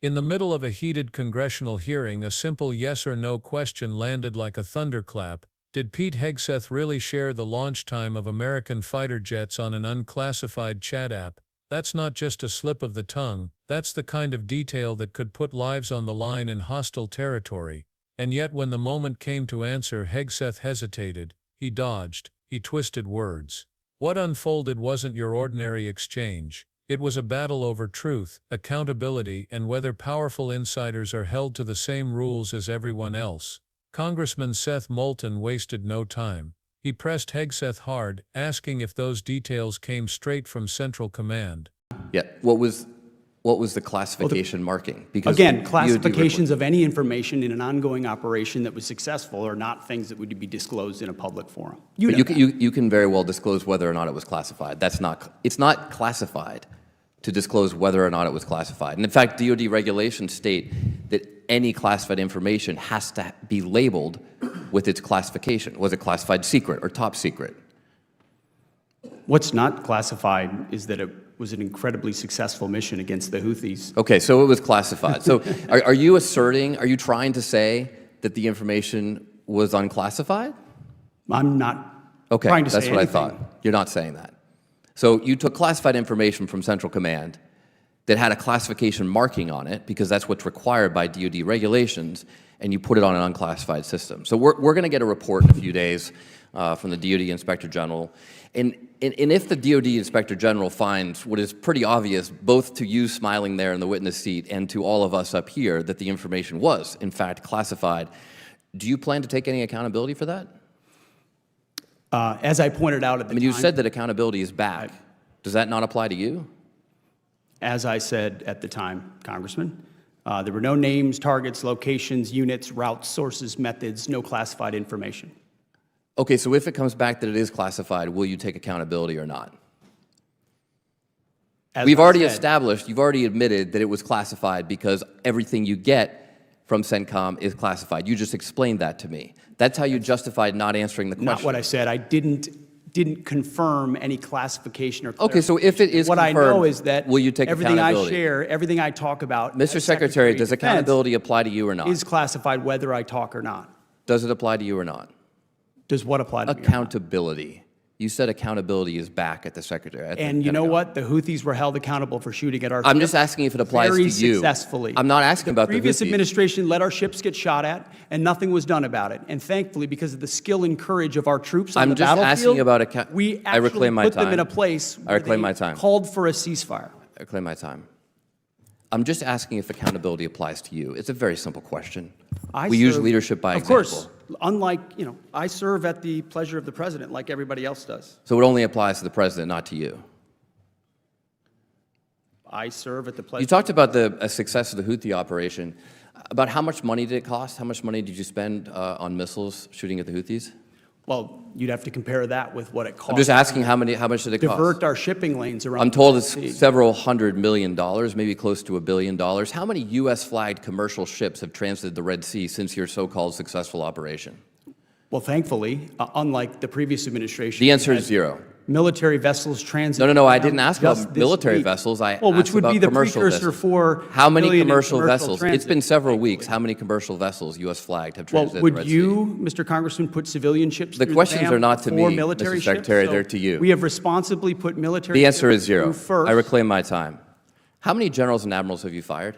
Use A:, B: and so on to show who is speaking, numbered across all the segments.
A: In the middle of a heated congressional hearing, a simple yes or no question landed like a thunderclap. Did Pete Hegseth really share the launch time of American fighter jets on an unclassified chat app? That's not just a slip of the tongue, that's the kind of detail that could put lives on the line in hostile territory. And yet when the moment came to answer, Hegseth hesitated, he dodged, he twisted words. What unfolded wasn't your ordinary exchange. It was a battle over truth, accountability, and whether powerful insiders are held to the same rules as everyone else. Congressman Seth Moulton wasted no time. He pressed Hegseth hard, asking if those details came straight from Central Command.
B: Yeah, what was the classification marking?
C: Because again, classifications of any information in an ongoing operation that was successful are not things that would be disclosed in a public forum.
B: You can very well disclose whether or not it was classified. It's not classified to disclose whether or not it was classified. And in fact, DoD regulations state that any classified information has to be labeled with its classification. Was it classified secret or top secret?
C: What's not classified is that it was an incredibly successful mission against the Houthis.
B: Okay, so it was classified. So are you trying to say that the information was unclassified?
C: I'm not trying to say anything.
B: Okay, that's what I thought. You're not saying that. So you took classified information from Central Command that had a classification marking on it, because that's what's required by DoD regulations, and you put it on an unclassified system. So we're going to get a report in a few days from the DoD Inspector General. And if the DoD Inspector General finds what is pretty obvious, both to you smiling there in the witness seat and to all of us up here, that the information was, in fact, classified, do you plan to take any accountability for that?
C: As I pointed out at the time...
B: you said that accountability is back. Does that not apply to you?
C: As I said at the time, Congressman, there were no names, targets, locations, units, routes, sources, methods, no classified information.
B: Okay, so if it comes back that it is classified, will you take accountability or not? You've already admitted that it was classified because everything you get from CENTCOM is classified. You just explained that to me. That's how you justified not answering the question.
C: Not what I said. I didn't confirm any classification or
B: Okay, so if it is
C: what
B: confirmed,
C: I know is that
B: will you take
C: everything
B: accountability?
C: I share, everything I talk about,
B: Mr. Secretary, does accountability apply to you or not?
C: Is classified whether I talk or not.
B: Does it apply to you or not?
C: Does what apply to me?
B: Accountability. You said accountability is back at the Secretary.
C: And you know what? The Houthis were held accountable for shooting at our
B: I'm just asking if it applies to you.
C: Very successfully.
B: I'm not asking about the Houthis.
C: The previous administration let our ships get shot at, and nothing was done about it. And thankfully, because of the skill and courage of our troops on the battlefield,
B: asking about
C: we
B: I reclaim my
C: put them
B: time.
C: in a place
B: I reclaim my time.
C: Called for a ceasefire.
B: I reclaim my time. I'm just asking if accountability applies to you. It's a very simple question. We use leadership by example.
C: Of course. Unlike, I serve at the pleasure of the president like everybody else does.
B: So it only applies to the president, not to you.
C: I serve at the pleasure.
B: You talked about the success of the Houthi operation. About how much money did it cost? How much money did you spend on missiles shooting at the Houthis?
C: Well, you'd have to compare that with what it cost.
B: I'm just asking how much did it cost?
C: Divert our shipping lanes around.
B: I'm told it's several $100 million, maybe close to $1 billion. How many U.S.-flagged commercial ships have transited the Red Sea since your so-called successful operation?
C: Well, thankfully, unlike the previous administration,
B: the answer is zero.
C: Military vessels transit.
B: No, I didn't ask about military vessels. I asked about commercial vessels.
C: Which would be the precursor for
B: how many commercial vessels?
C: Transit.
B: It's been several weeks. How many commercial vessels, U.S. flagged, have transited the Red Sea?
C: Would you, Mr. Congressman, put civilian ships
B: The
C: through
B: questions
C: the dam
B: are not to me,
C: military
B: Mr. Secretary.
C: ships?
B: They're to you.
C: We have responsibly put military
B: The answer
C: ships
B: is zero.
C: through first.
B: I reclaim my time. How many generals and admirals have you fired?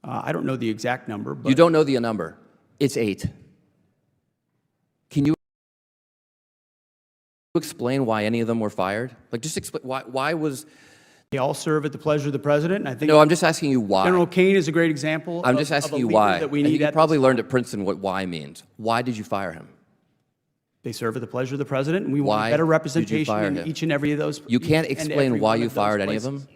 C: I don't know the exact number. But
B: you don't know the number. It's 8. Can you explain why any of them were fired? Like, just explain why was...
C: They all serve at the pleasure of the president. I think.
B: No, I'm just asking you why.
C: General Kane is a great example.
B: I'm just asking you why.
C: That we need
B: you probably learned at Princeton what why means. Why did you fire him?
C: They serve at the pleasure of the president, and we want better representation in each and every of those.
B: You can't explain why you fired any of them?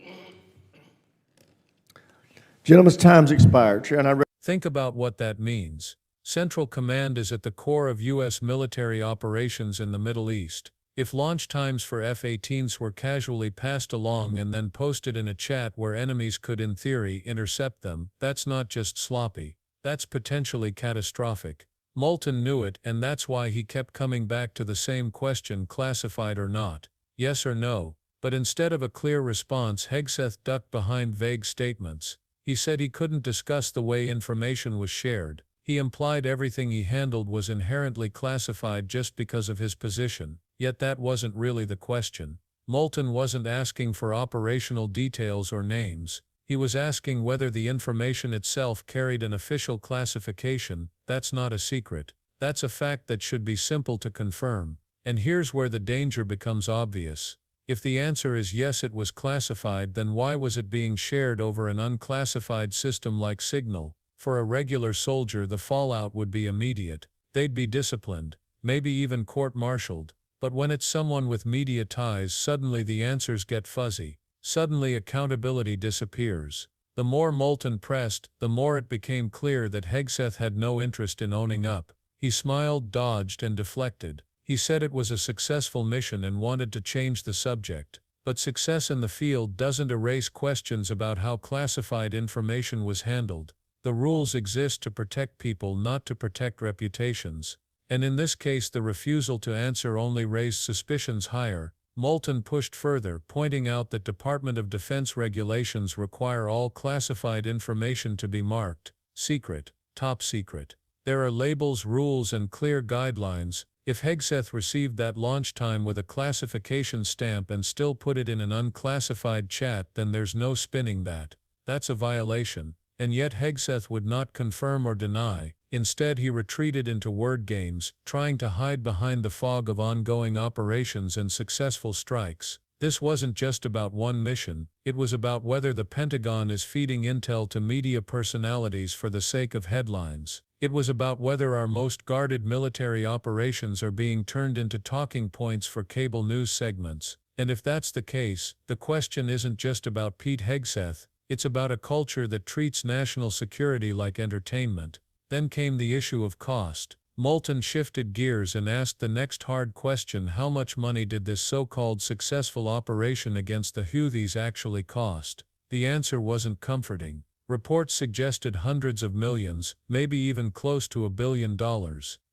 D: Gentleman's time's expired. Chair, and
A: Think about what that means. Central Command is at the core of U.S. military operations in the Middle East. If launch times for F-18s were casually passed along and then posted in a chat where enemies could in theory intercept them, that's not just sloppy, that's potentially catastrophic. Moulton knew it, and that's why he kept coming back to the same question: classified or not, yes or no. But instead of a clear response, Hegseth ducked behind vague statements. He said he couldn't discuss the way information was shared. He implied everything he handled was inherently classified just because of his position. Yet that wasn't really the question. Moulton wasn't asking for operational details or names. He was asking whether the information itself carried an official classification. That's not a secret. That's a fact that should be simple to confirm. And here's where the danger becomes obvious. If the answer is yes, it was classified, then why was it being shared over an unclassified system like Signal? For a regular soldier, the fallout would be immediate. They'd be disciplined, maybe even court-martialed. But when it's someone with media ties, suddenly the answers get fuzzy. Suddenly accountability disappears. The more Moulton pressed, the more it became clear that Hegseth had no interest in owning up. He smiled, dodged, and deflected. He said it was a successful mission and wanted to change the subject. But success in the field doesn't erase questions about how classified information was handled. The rules exist to protect people, not to protect reputations. And in this case, the refusal to answer only raised suspicions higher. Moulton pushed further, pointing out that Department of Defense regulations require all classified information to be marked secret, top secret. There are labels, rules, and clear guidelines. If Hegseth received that launch time with a classification stamp and still put it in an unclassified chat, then there's no spinning that. That's a violation. And yet Hegseth would not confirm or deny. Instead, he retreated into word games, trying to hide behind the fog of ongoing operations and successful strikes. This wasn't just about one mission, it was about whether the Pentagon is feeding intel to media personalities for the sake of headlines. It was about whether our most guarded military operations are being turned into talking points for cable news segments. And if that's the case, the question isn't just about Pete Hegseth, it's about a culture that treats national security like entertainment. Then came the issue of cost. Moulton shifted gears and asked the next hard question: how much money did this so-called successful operation against the Houthis actually cost? The answer wasn't comforting. Reports suggested hundreds of millions, maybe even close to $1 billion.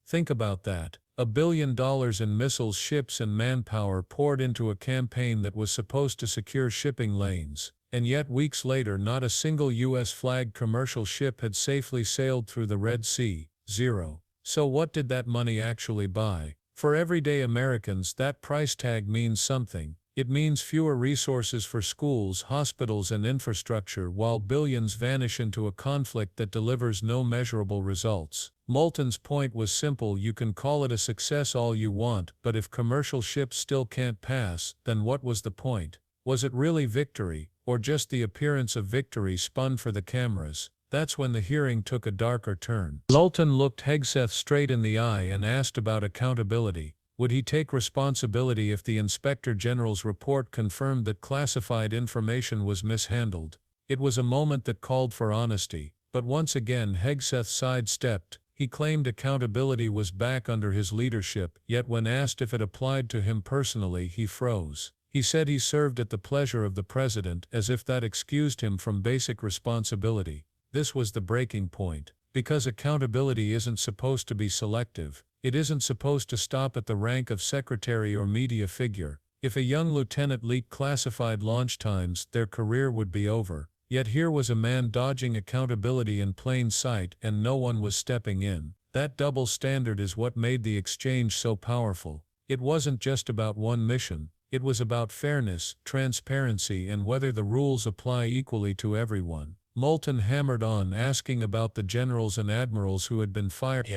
A: Think about that. $1 billion in missiles, ships, and manpower poured into a campaign that was supposed to secure shipping lanes. And yet weeks later, not a single U.S.-flagged commercial ship had safely sailed through the Red Sea. Zero. So what did that money actually buy? For everyday Americans, that price tag means something. It means fewer resources for schools, hospitals, and infrastructure, while billions vanish into a conflict that delivers no measurable results. Moulton's point was simple: you can call it a success all you want, but if commercial ships still can't pass, then what was the point? Was it really victory, or just the appearance of victory spun for the cameras? That's when the hearing took a darker turn. Moulton looked Hegseth straight in the eye and asked about accountability. Would he take responsibility if the Inspector General's report confirmed that classified information was mishandled? It was a moment that called for honesty, but once again Hegseth sidestepped. He claimed accountability was back under his leadership, yet when asked if it applied to him personally, he froze. He said he served at the pleasure of the president, as if that excused him from basic responsibility. This was the breaking point. Because accountability isn't supposed to be selective. It isn't supposed to stop at the rank of secretary or media figure. If a young lieutenant leaked classified launch times, their career would be over. Yet here was a man dodging accountability in plain sight, and no one was stepping in. That double standard is what made the exchange so powerful. It wasn't just about one mission. It was about fairness, transparency, and whether the rules apply equally to everyone. Moulton hammered on, asking about the generals and admirals who had been fired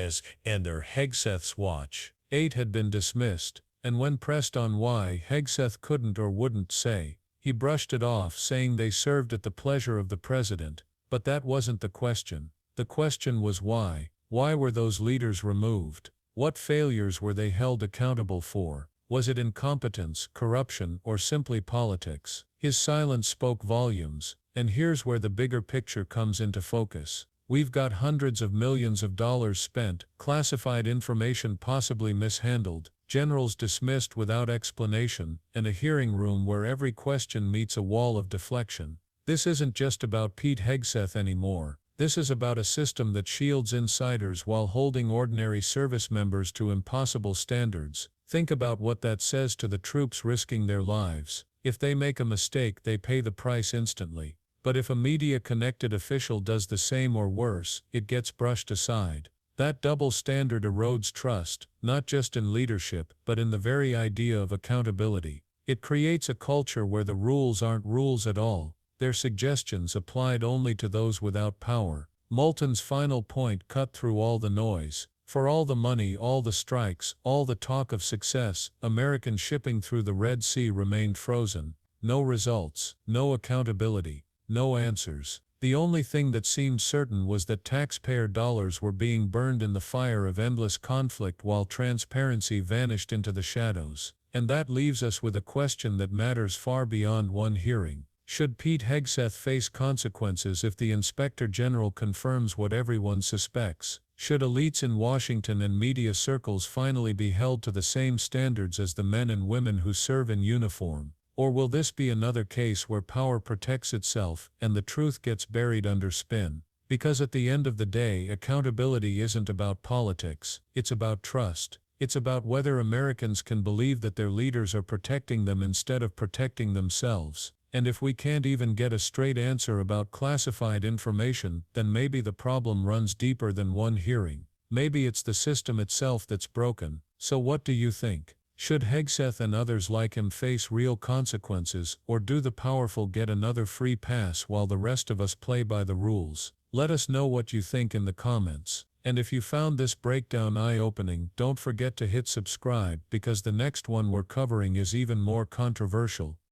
A: and their Hegseth's watch. 8 had been dismissed, and when pressed on why, Hegseth couldn't or wouldn't say. He brushed it off, saying they served at the pleasure of the president. But that wasn't the question. The question was why. Why were those leaders removed? What failures were they held accountable for? Was it incompetence, corruption, or simply politics? His silence spoke volumes. And here's where the bigger picture comes into focus. We've got hundreds of millions of dollars spent, classified information possibly mishandled, generals dismissed without explanation, and a hearing room where every question meets a wall of deflection. This isn't just about Pete Hegseth anymore. This is about a system that shields insiders while holding ordinary service members to impossible standards. Think about what that says to the troops risking their lives. If they make a mistake, they pay the price instantly. But if a media-connected official does the same or worse, it gets brushed aside. That double standard erodes trust, not just in leadership, but in the very idea of accountability. It creates a culture where the rules aren't rules at all. They're suggestions applied only to those without power. Moulton's final point cut through all the noise. For all the money, all the strikes, all the talk of success, American shipping through the Red Sea remained frozen. No results, no accountability, no answers. The only thing that seemed certain was that taxpayer dollars were being burned in the fire of endless conflict while transparency vanished into the shadows. And that leaves us with a question that matters far beyond one hearing. Should Pete Hegseth face consequences if the Inspector General confirms what everyone suspects? Should elites in Washington and media circles finally be held to the same standards as the men and women who serve in uniform? Or will this be another case where power protects itself and the truth gets buried under spin? Because at the end of the day, accountability isn't about politics, it's about trust. It's about whether Americans can believe that their leaders are protecting them instead of protecting themselves. And if we can't even get a straight answer about classified information, then maybe the problem runs deeper than one hearing. Maybe it's the system itself that's broken. So what do you think? Should Hegseth and others like him face real consequences, or do the powerful get another free pass while the rest of us play by the rules? Let us know what you think in the comments. And if you found this breakdown eye-opening, don't forget to hit subscribe because the next one we're covering is even more controversial.